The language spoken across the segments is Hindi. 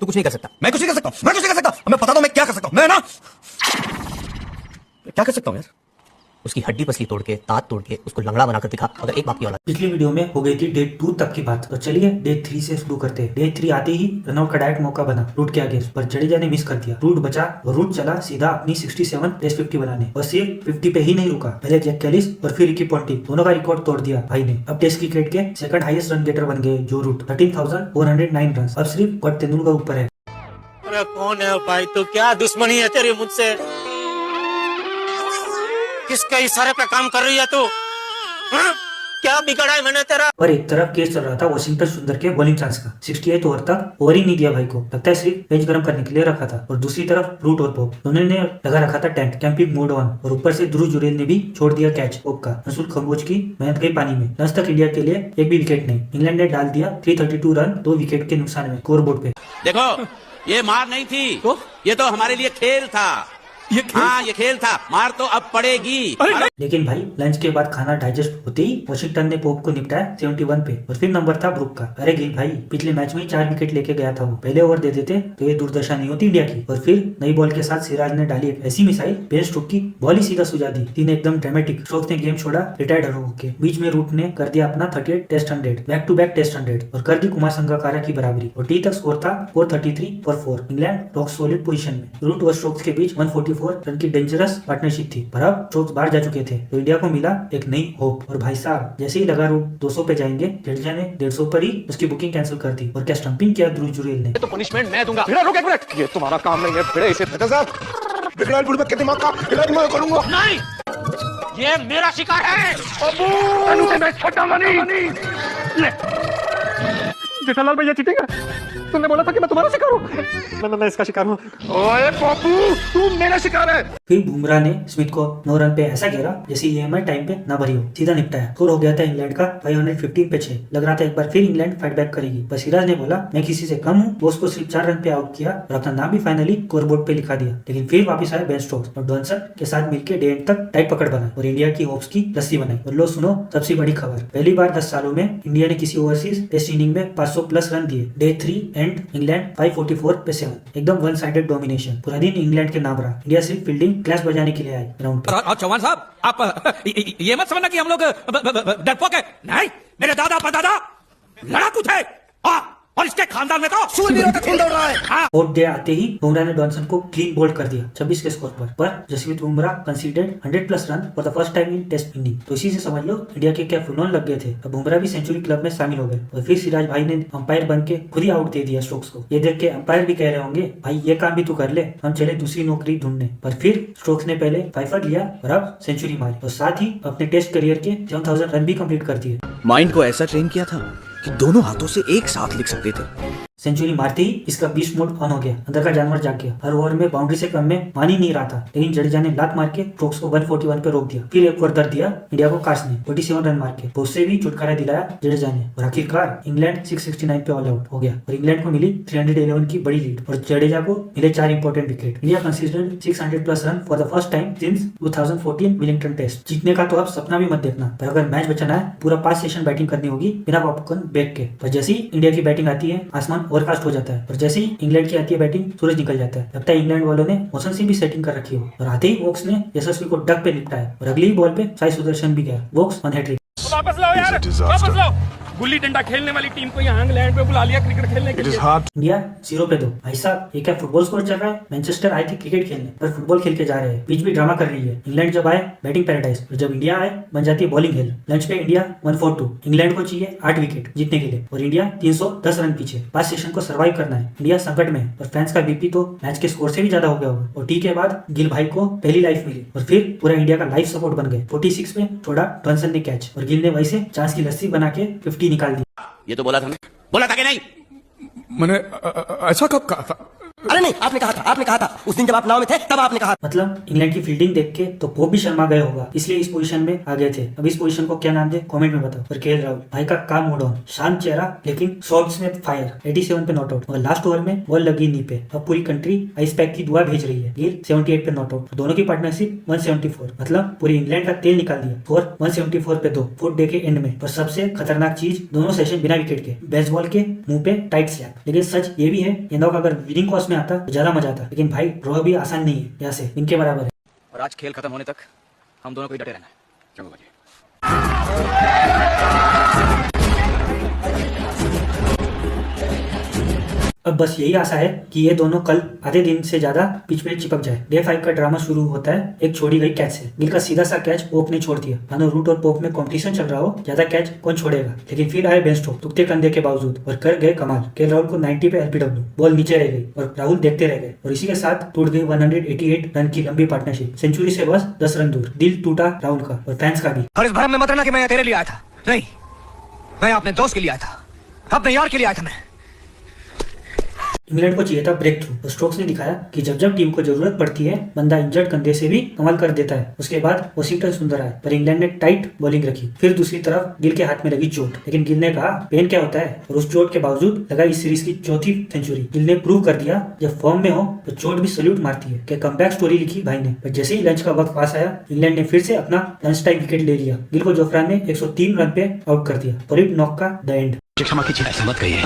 तू कुछ नहीं कर सकता। मैं कुछ नहीं कर सकता, मैं कुछ नहीं कर सकता। मैं बता दो मैं क्या कर सकता हूँ। मैं ना क्या कर सकता हूँ यार, उसकी हड्डी पसली तोड़ के, दांत तोड़ के उसको लंगड़ा बनाकर दिखा, अगर एक बाप की औलाद। पिछली वीडियो में हो गई थी डे 2 तक की बात, तो चलिए डे 3 से शुरू करते हैं। डे 3 आते ही रनआउट का डायरेक्ट मौका बना रूट के आगे, पर जडेजा ने मिस कर दिया। रूट बचा और रूट चला सीधा अपनी 67 टेस्ट 50 बनाने, और सिर्फ 50 पे ही नहीं रुका, पहले जैक कैलिस और फिर रिकी पॉन्टिंग दोनों का रिकॉर्ड तोड़ दिया भाई ने। अब टेस्ट क्रिकेट के सेकंड हाईएस्ट रन गेटर बन गए जो रूट, 13,409 रन। अब सिर्फ बट तेंदुलकर ऊपर है। अरे कौन है भाई, तू क्या दुश्मनी है तेरी मुझसे? किसके इशारे पे काम कर रही है तू? हाँ? क्या बिगड़ा है मैंने तेरा? और एक तरफ केस चल रहा था वॉशिंगटन सुंदर के बॉलिंग चांस का, 68 ओवर तक ओवर ही नहीं दिया भाई को, लगता है सिर्फ पेज गर्म करने के लिए रखा था। और दूसरी तरफ रूट और पोप दोनों ने लगा रखा था टेंट, कैंपिंग मोड ऑन, और ऊपर से ध्रुव जुरेल ने भी छोड़ दिया कैच पोप का। रसूल खम्बोज की मेहनत गई पानी में। लंच तक इंडिया के लिए एक भी विकेट नहीं। इंग्लैंड ने डाल दिया 332 रन 2 विकेट के नुकसान में स्कोर बोर्ड पे। देखो ये मार नहीं थी तो? ये तो हमारे लिए खेल था। ये खेल था, मार तो अब पड़ेगी। लेकिन भाई लंच के बाद खाना डाइजेस्ट होते ही वॉशिंगटन ने पोप को निपटाया 71 पे, और फिर नंबर था ब्रुक का। अरे गिल भाई पिछले मैच में ही 4 विकेट लेके गया था वो, पहले ओवर दे देते तो ये दुर्दशा नहीं होती इंडिया की। और फिर नई बॉल के साथ सिराज ने डाली एक ऐसी मिसाइल, बेन स्टोक्स की बॉल ही सीधा सुझा दी। तीन एकदम ड्रामेटिक। स्टोक्स ने गेम छोड़ा रिटायर्ड होके, बीच में रूट ने कर दिया अपना 38 test 100, back to back test 100, और कर दी कुमार संगकारा की बराबरी। और टी तक स्कोर था 433 for 4। England rock solid position में। रूट और स्टोक्स के बीच 144 रन की डेंजरस पार्टनरशिप थी, पर अब स्टोक्स बाहर जा चुके थे तो इंडिया को मिला एक नई होप। और भाई साहब जैसे ही लगा रूट 200 पे जाएंगे, जडेजा ने 150 पर ही उसकी बुकिंग कैंसिल कर दी। और क्या स्टंपिंग किया ध्रुव जुरेल ने। तो पनिशमेंट मैं दूंगा। रुक एक मिनट, ये तुम्हारा काम नहीं है। फिर इसे साहब बिगड़ा बुढ़बा के दिमाग का इलाज मैं करूंगा। नहीं, ये मेरा शिकार है। अनु से मैं छटाऊंगा नहीं। जेठालाल भैया चीटिंग है। तुमने बोला था कि मैं तुम्हारा शिकार हूँ। मैं इसका शिकार हूँ। ओए पप्पू तू मेरा शिकार है। फिर बुमराह ने स्मिथ को 9 रन पे ऐसा घेरा जैसे ईएमआई टाइम पे ना भरी हो, सीधा निपटाया। स्कोर हो गया था इंग्लैंड का 515 पे 6। लग रहा था एक बार फिर इंग्लैंड फाइट बैक करेगी, पर सिराज ने बोला मैं किसी से कम हूँ, बॉस को सिर्फ 4 रन पे आउट किया और अपना नाम भी फाइनली स्कोर बोर्ड पे लिखा दिया। लेकिन फिर वापस आए बेन स्टोक्स और जॉनसन के साथ मिलकर डे एंड तक टाइट पकड़ बनाई और इंडिया की होप्स की लस्सी बनाई। और लो सुनो सबसे बड़ी खबर, पहली बार 10 सालों में इंडिया ने किसी ओवरसीज टेस्ट इनिंग में 500 प्लस रन दिए। डे 3 एंड इंग्लैंड 544 पे 7, एकदम वन साइडेड डोमिनेशन। पूरा दिन इंग्लैंड के नाम रहा। इंडिया सिर्फ फील्डिंग क्लास बजाने के लिए आई ग्राउंड पे। और चौहान साहब आप ये मत समझना कि हम लोग डरपोक है। नहीं, मेरे दादा परदादा लड़ाकू थे और इसके खानदान में तो शूरवीरों का खून दौड़ रहा है। फोर्थ डे आते ही बुमराह ने जॉनसन को क्लीन बोल्ड कर दिया 26 के स्कोर पर Jasprit Bumrah considered 100 plus run for the first time in test inning. तो इसी से समझ लो इंडिया के क्या फुल ऑन लग गए थे। अब बुमराह भी सेंचुरी क्लब में शामिल हो गए। और फिर सिराज भाई ने अंपायर बन के खुद ही आउट दे दिया स्टोक्स को। ये देख के अंपायर भी कह रहे होंगे भाई ये काम भी तू कर ले, हम चले दूसरी नौकरी ढूंढने। पर फिर स्टोक्स ने पहले 5 लिया और अब सेंचुरी मारी, और साथ ही अपने टेस्ट करियर के 7000 रन भी कंप्लीट कर दिए। माइंड को ऐसा ट्रेन किया था कि दोनों हाथों से एक साथ लिख सकते थे। सेंचुरी मारते ही इसका बीस्ट मोड ऑन हो गया, अंदर का जानवर जाग गया। हर ओवर में बाउंड्री से कम में मान ही नहीं रहा था, लेकिन जडेजा ने लात मार के स्टोक्स को 141 पे रोक दिया। फिर एक ओवर दर दिया इंडिया को काश ने 47 रन मार के, तो उससे भी छुटकारा दिलाया जडेजा ने। और आखिरकार इंग्लैंड 669 पे ऑल आउट हो गया और इंग्लैंड को मिली 311 की बड़ी लीड और जडेजा को मिले 4 important wicket. India considered 600 plus run for the first time since 2014 Wellington test. जीतने का तो आप सपना भी मत देखना, पर अगर मैच बचाना है पूरा 5 सेशन बैटिंग करनी होगी बिना पॉपकॉर्न ब्रेक के। पर जैसे ही इंडिया की बैटिंग आती है आसमान ओवरकास्ट हो जाता है, और जैसे ही इंग्लैंड की आती है बैटिंग सूरज निकल जाता है। लगता है इंग्लैंड वालों ने मौसम से भी सेटिंग कर रखी हो। और आते ही वोक्स ने यशस्वी को डक पे निपटाया और अगली बॉल पे साई सुदर्शन भी गया। Woakes on hattrick. वापस लाओ यार, वापस लाओ। गुल्ली डंडा खेलने वाली टीम को यहाँ इंग्लैंड पे बुला लिया क्रिकेट खेलने के लिए। इंडिया 0 पे 2। भाई साहब ये क्या फुटबॉल स्कोर चल रहा है? मैनचेस्टर आए थे क्रिकेट खेलने पर फुटबॉल खेल के जा रहे हैं। पिच भी ड्रामा कर रही है। इंग्लैंड जब आए बैटिंग पैराडाइज, और जब इंडिया आए बन जाती है बॉलिंग हेल। लंच पे इंडिया 142। इंग्लैंड को चाहिए 8 विकेट जीतने के लिए और इंडिया 310 रन पीछे। 5 सेशन को सर्वाइव करना है। इंडिया संकट में है और फैंस का बीपी तो मैच के स्कोर से भी ज्यादा हो गया होगा। और टी के बाद गिल भाई को पहली लाइफ मिली और फिर पूरा इंडिया का लाइफ सपोर्ट बन गए। 46 में छोड़ा जॉनसन ने कैच और गिल ने वहीं से चांस की लस्सी बना के 50 निकाल दी। ये तो बोला था कि नहीं? मैंने ऐसा कब कहा था? अरे नहीं, आपने कहा था उस दिन जब आप नाव में थे तब आपने कहा। मतलब इंग्लैंड की फील्डिंग देख के तो पोप भी शर्मा गए होगा, इसलिए इस पोजीशन में आ गए थे। अब इस पोजीशन को क्या नाम दे कमेंट में बताओ। और केएल राहुल भाई का काम मूड ऑन, शांत चेहरा लेकिन शॉट्स में फायर, 87 पे नॉट आउट और लास्ट ओवर में बॉल लगी नी पे। अब पूरी कंट्री आइस पैक की दुआ भेज रही है। गिल 78 पे नॉट आउट, दोनों की पार्टनरशिप 174, मतलब पूरी इंग्लैंड का तेल निकाल दिया। स्कोर 174 पे 2 4th डे के एंड में। और सबसे खतरनाक चीज, दोनों सेशन बिना विकेट के, बेसबॉल के मुंह पे टाइट स्लैप। लेकिन सच ये भी है, गेंदों का अगर विनिंग कॉस्ट में आता तो ज्यादा मजा आता, लेकिन भाई ड्रॉ भी आसान नहीं है, यहाँ से इनके बराबर है। और आज खेल खत्म होने तक हम दोनों को ही डटे रहना है। चलो भाई। अब बस यही आशा है कि ये दोनों कल आधे दिन से ज्यादा पिच पे चिपक जाए। डे 5 का ड्रामा शुरू होता है एक छोड़ी गई कैच से। गिल का सीधा सा कैच पोप ने छोड़ दिया। मानो रूट और पोप में कंपटीशन चल रहा हो, ज्यादा कैच कौन छोड़ेगा। लेकिन फिर आए बेन स्टोक्स दुखते कंधे के बावजूद और कर गए कमाल। केएल राहुल को 90 पे एलबीडब्ल्यू, बॉल नीचे रह गई और राहुल देखते रह गए। और इसी के साथ टूट गई 188 रन की लंबी पार्टनरशिप। सेंचुरी से बस 10 रन दूर। दिल टूटा राहुल का और फैंस का भी। और इस भरम में मत रहना कि मैं तेरे लिए आया था। नहीं, मैं अपने दोस्त के लिए आया था, अपने यार के लिए आया था। मैं इंग्लैंड को चाहिए था ब्रेक थ्रू और स्टोक्स ने दिखाया कि जब जब टीम को जरूरत पड़ती है बंदा इंजर्ड कंधे से भी कमाल कर देता है। उसके बाद वॉशिंगटन सुंदर आए पर इंग्लैंड ने टाइट बॉलिंग रखी। फिर दूसरी तरफ गिल के हाथ में लगी चोट, लेकिन गिल ने कहा पेन क्या होता है और उस चोट के बावजूद लगाई इस सीरीज की चौथी सेंचुरी। गिल ने प्रूव कर दिया जब फॉर्म में हो तो चोट भी सल्यूट मारती है। क्या कमबैक स्टोरी लिखी भाई ने। पर जैसे ही लंच का वक्त पास आया, इंग्लैंड ने फिर से अपना लंच टाइम विकेट ले लिया। गिल को जोफ्रा ने 103 रन पे आउट कर दिया। फरीद नॉक का द एंड। क्षमा कीजिए, ऐसा मत कहिए।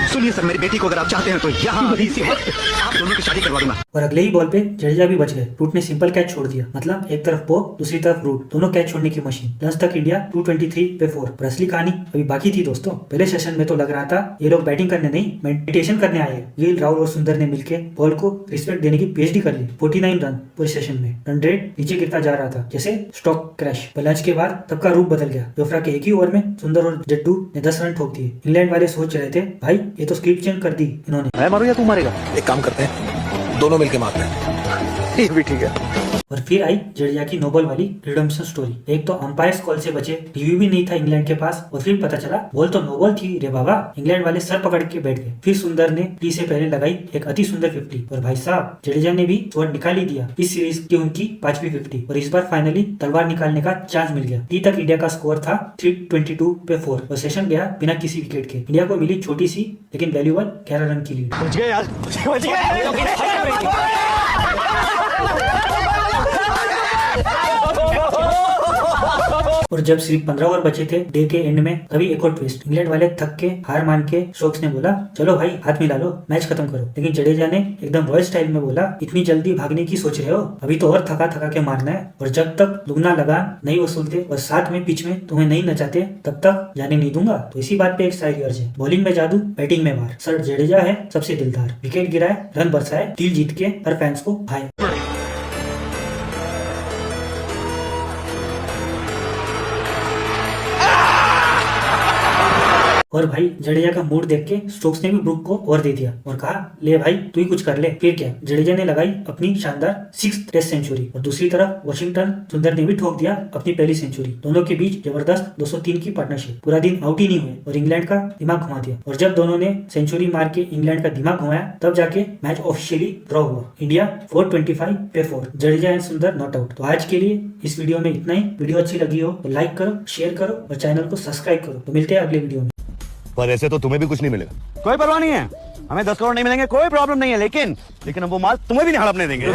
सुनिए सर, मेरी बेटी को अगर आप चाहते हैं तो यहाँ अभी इसी वक्त आप दोनों की शादी करवा दूंगा। और अगले ही बॉल पे जडेजा भी बच गए। रूट ने सिंपल कैच छोड़ दिया, मतलब एक तरफ पोप दूसरी तरफ रूट, दोनों कैच छोड़ने की मशीन। लंच तक इंडिया 223 पे 4। पर असली कहानी अभी बाकी थी दोस्तों। पहले सेशन में तो लग रहा था ये लोग बैटिंग करने नहीं मेडिटेशन करने आए हैं। गिल, राहुल और सुंदर ने मिलकर बॉल को रिस्पेक्ट देने की पीएचडी कर ली। 49 रन पूरे सेशन में। रन रेट नीचे गिरता जा रहा था जैसे स्टॉक क्रैश। पर लंच के बाद सबका रूप बदल गया। जोफ्रा के एक ही ओवर में सुंदर और जड्डू ने 10 रन ठोक दिए। इंग्लैंड वाले सोच रहे थे भाई ये तो स्क्रिप्ट चेंज कर दी इन्होंने। मैं मारूं या तू मारेगा? एक काम करते हैं, दोनों मिलके मारते हैं। ये भी ठीक है। और फिर आई जडेजा की नोबल वाली रिडेम्पशन स्टोरी। एक तो अंपायर्स कॉल से बचे, रिव्यू भी नहीं था इंग्लैंड के पास और फिर पता चला बॉल तो नो बॉल थी रे बाबा। इंग्लैंड वाले सर पकड़ के बैठ गए। फिर सुंदर ने टी से पहले लगाई एक अति सुंदर 50 और भाई साहब जडेजा ने भी स्कोर निकाल ही दिया। इस सीरीज की उनकी 5वीं 50 और इस बार फाइनली तलवार निकालने का चांस मिल गया। टी तक इंडिया का स्कोर था 322 पे 4 और सेशन गया बिना किसी विकेट के। इंडिया को मिली छोटी सी लेकिन वैल्यूबल 11 रन की लीड। पहुंच गए यार, पहुंच गए। और जब सिर्फ 15 ओवर बचे थे डे के एंड में, तभी एक और ट्विस्ट। इंग्लैंड वाले थक के हार मान के स्टोक्स ने बोला चलो भाई हाथ मिला लो, मैच खत्म करो। लेकिन जडेजा ने एकदम रॉयल स्टाइल में बोला इतनी जल्दी भागने की सोच रहे हो, अभी तो और थका थका के मारना है। और जब तक दुगना लगान नहीं वसूलते और साथ में पिच में तुम्हें नहीं नचाते तब तक जाने नहीं दूंगा। तो इसी बात पे एक शायरी अर्ज है, बॉलिंग में जादू बैटिंग में मार। सर जडेजा है सबसे दिलदार, विकेट गिराए रन बरसाए, दिल जीत के हर फैंस को भाई। और भाई जडेजा का मूड देख के स्टोक्स ने भी ब्रुक को ओवर दे दिया और कहा ले भाई तू ही कुछ कर ले। फिर क्या, जडेजा ने लगाई अपनी शानदार 6th टेस्ट सेंचुरी और दूसरी तरफ वॉशिंगटन सुंदर ने भी ठोक दिया अपनी पहली सेंचुरी। दोनों के बीच जबरदस्त 203 की पार्टनरशिप। पूरा दिन आउट ही नहीं हुए और इंग्लैंड का दिमाग घुमा दिया। और जब दोनों ने सेंचुरी मार के इंग्लैंड का दिमाग घुमाया तब जाके मैच ऑफिशियली ड्रॉ हुआ। इंडिया 425 पे 4, जडेजा एंड सुंदर नॉट आउट। तो आज के लिए इस वीडियो में इतना ही। वीडियो अच्छी लगी हो तो लाइक करो, शेयर करो और चैनल को सब्सक्राइब करो। तो मिलते हैं अगले वीडियो में। पर ऐसे तो तुम्हें भी कुछ नहीं मिलेगा। कोई परवाह नहीं है, हमें 10 करोड़ नहीं मिलेंगे, कोई प्रॉब्लम नहीं है, लेकिन हम वो माल तुम्हें भी नहीं हड़पने देंगे।